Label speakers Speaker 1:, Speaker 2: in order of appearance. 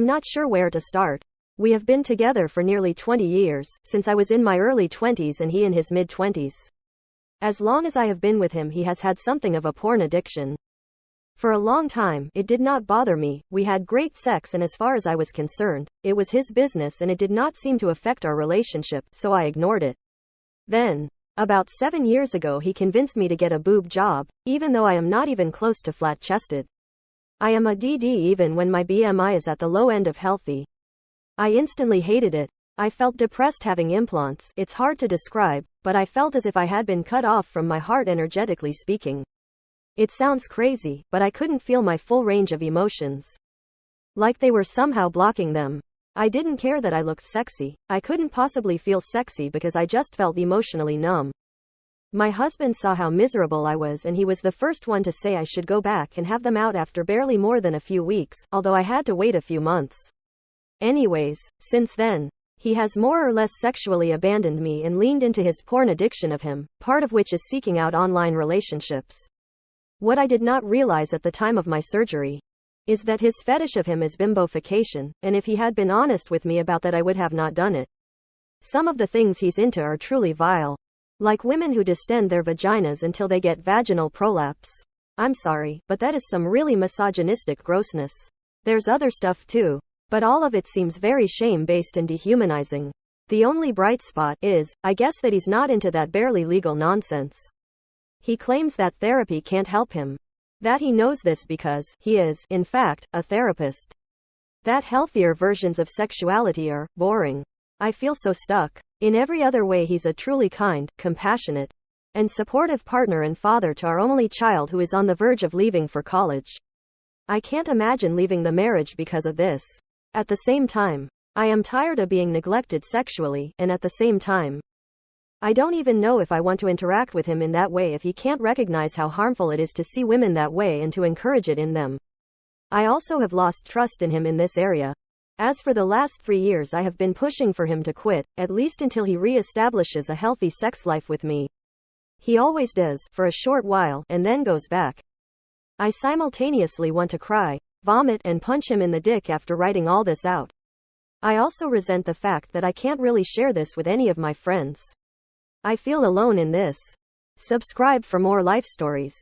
Speaker 1: not sure where to start. We have been together for nearly 20 years, since I was in my early 20s and he in his mid-20s. As long as I have been with him, he has had something of a porn addiction. For a long time, it did not bother me. We had great sex, and as far as I was concerned, it was his business and it did not seem to affect our relationship, so I ignored it. Then, about 7 years ago, he convinced me to get a boob job, even though I am not even close to flat-chested. I am a DD even when my BMI is at the low end of healthy. I instantly hated it. I felt depressed having implants. It's hard to describe, but I felt as if I had been cut off from my heart, energetically speaking. It sounds crazy, but I couldn't feel my full range of emotions. Like they were somehow blocking them. I didn't care that I looked sexy. I couldn't possibly feel sexy because I just felt emotionally numb. My husband saw how miserable I was, and he was the first one to say I should go back and have them out after barely more than a few weeks, although I had to wait a few months. Anyways, since then, he has more or less sexually abandoned me and leaned into his porn addiction of him, part of which is seeking out online relationships. What I did not realize at the time of my surgery is that his fetish of him is bimbofication, and if he had been honest with me about that, I would have not done it. Some of the things he's into are truly vile. Like women who distend their vaginas until they get vaginal prolapse. I'm sorry, but that is some really misogynistic grossness. There's other stuff too, but all of it seems very shame-based and dehumanizing. The only bright spot is, I guess, that he's not into that barely legal nonsense. He claims that therapy can't help him. That he knows this because he is, in fact, a therapist. That healthier versions of sexuality are boring. I feel so stuck. In every other way, he's a truly kind, compassionate, and supportive partner and father to our only child who is on the verge of leaving for college. I can't imagine leaving the marriage because of this. At the same time, I am tired of being neglected sexually, and at the same time, I don't even know if I want to interact with him in that way if he can't recognize how harmful it is to see women that way and to encourage it in them. I also have lost trust in him in this area. As for the last 3 years, I have been pushing for him to quit, at least until he re-establishes a healthy sex life with me. He always does, for a short while, and then goes back. I simultaneously want to cry, vomit, and punch him in the dick after writing all this out. I also resent the fact that I can't really share this with any of my friends. I feel alone in this. Subscribe for more life stories.